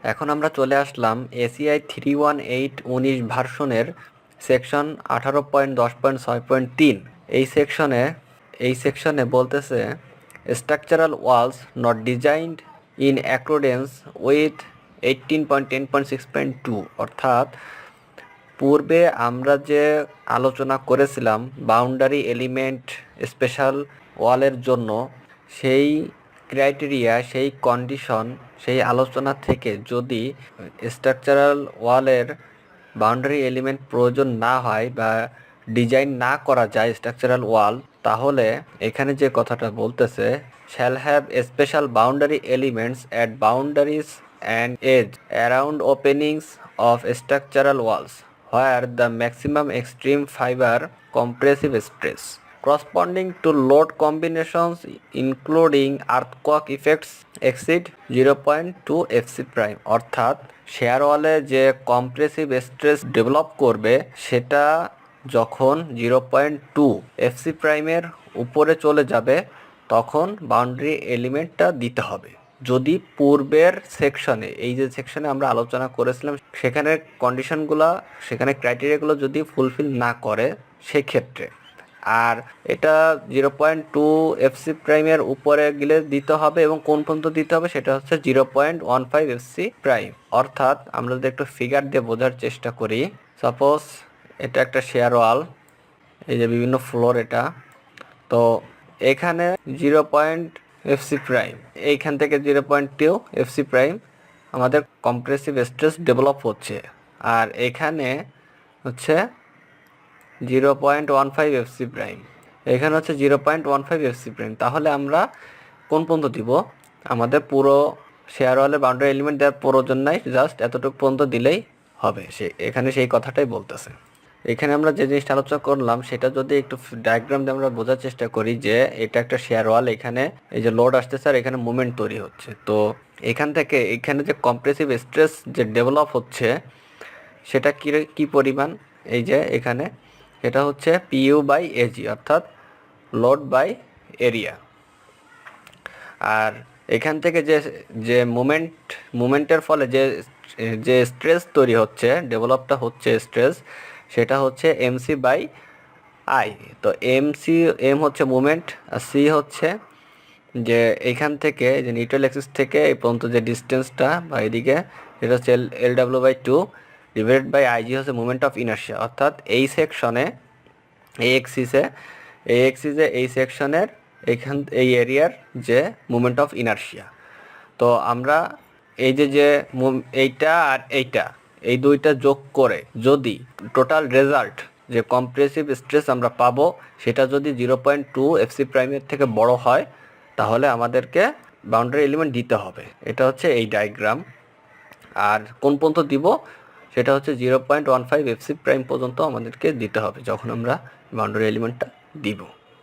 এখন আমরা চলে আসলাম এসিআই 318 ভার্সনের সেকশন 18.10.6.3। এই সেকশনে বলতেছে structural walls not designed in accordance with 18.10.6.2, অর্থাৎ পূর্বে আমরা যে আলোচনা করেছিলাম বাউন্ডারি এলিমেন্ট স্পেশাল ওয়ালের জন্য, সেই ক্রাইটেরিয়া, সেই কন্ডিশন, সেই আলোচনা থেকে যদি স্ট্রাকচারাল ওয়ালের বাউন্ডারি এলিমেন্ট প্রয়োজন না হয় বা ডিজাইন না করা যায় স্ট্রাকচারাল ওয়াল, তাহলে এখানে যে কথাটা বলতেছে shall have special boundary elements at boundaries and edge around openings of structural walls where the maximum extreme fiber compressive stress corresponding to load combinations including earthquake effects exceed 0.2 fc prime, অর্থাৎ share ওয়ালে যে compressive stress develop করবে সেটা যখন 0.2 FC প্রাইমের উপরে চলে যাবে তখন বাউন্ডারি এলিমেন্টটা দিতে হবে। যদি পূর্বের সেকশনে, এই যে সেকশনে আমরা আলোচনা করেছিলাম, সেখানের কন্ডিশনগুলো, সেখানে ক্রাইটেরিয়াগুলো যদি ফুলফিল না করে সেক্ষেত্রে, আর এটা 0.2 এফসি প্রাইমের উপরে গেলে দিতে হবে এবং কোন পর্যন্ত দিতে হবে সেটা হচ্ছে 0.15 এফসি প্রাইম। অর্থাৎ আমরা যদি একটু ফিগার দিয়ে বোঝার চেষ্টা করি, সাপোজ এটা একটা শেয়ার ওয়াল, এই যে বিভিন্ন ফ্লোর, এটা তো এখানে 0. এফসি প্রাইম, এইখান থেকে 0.2 এফসি প্রাইম আমাদের কম্প্রেসিভ স্ট্রেস ডেভেলপ হচ্ছে, আর এখানে হচ্ছে 0.15 এফসি প্রাইম, এখানে হচ্ছে 0.15 এফসি প্রাইম। তাহলে আমরা কোন পর্যন্ত দিব? আমাদের পুরো শেয়ার ওয়ালের বাউন্ডারি এলিমেন্ট দেওয়ার প্রয়োজন নাই, জাস্ট এতটুকু পর্যন্ত দিলেই হবে। এখানে সেই কথাটাই বলতেছে। এখানে আমরা যে জিনিসটা আলোচনা করলাম সেটা যদি একটু ডায়াগ্রাম দিয়ে আমরা বোঝার চেষ্টা করি, যে এটা একটা শেয়ার ওয়াল, এখানে এই যে লোড আসতেছে আর এখানে মুভমেন্ট তৈরি হচ্ছে, তো এখান থেকে এখানে যে কম্প্রেসিভ স্ট্রেস যে ডেভেলপ হচ্ছে সেটা কি পরিমাণ? এই যে এখানে এটা হচ্ছে পিইউ বাই এজি, অর্থাৎ লোড বাই এরিয়া। আর এখান থেকে যে যে মুভমেন্টের ফলে যে যে স্ট্রেস তৈরি হচ্ছে, ডেভেলপটা হচ্ছে স্ট্রেস, সেটা হচ্ছে এমসি বাই আই। তো এম হচ্ছে মুভমেন্ট, আর সি হচ্ছে যে এইখান থেকে যে নিউট্রাল অ্যাক্সিস থেকে এই পর্যন্ত যে ডিস্টেন্সটা বা এদিকে, এটা হচ্ছে LW/2 ডিভাইডেড বাই আইজি হচ্ছে মুভমেন্ট অফ ইনার্শিয়া। অর্থাৎ এই সেকশনে এই সেকশনের এই এরিয়ার যে মুভমেন্ট অফ ইনার্শিয়া। তো আমরা এই যে এইটা আর এইটা, এই দুইটা যোগ করে যদি টোটাল রেজাল্ট যে কম্প্রেসিভ স্ট্রেস আমরা পাবো সেটা যদি 0.2 এফসি প্রাইমের থেকে বড় হয় তাহলে আমাদেরকে বাউন্ডারি এলিমেন্ট দিতে হবে। এটা হচ্ছে এই ডায়াগ্রাম। আর কোন পর্যন্ত দিব সেটা হচ্ছে 0.15 এফসি প্রাইম পর্যন্ত আমাদেরকে দিতে হবে যখন আমরা বাউন্ডারি এলিমেন্টটা দিব।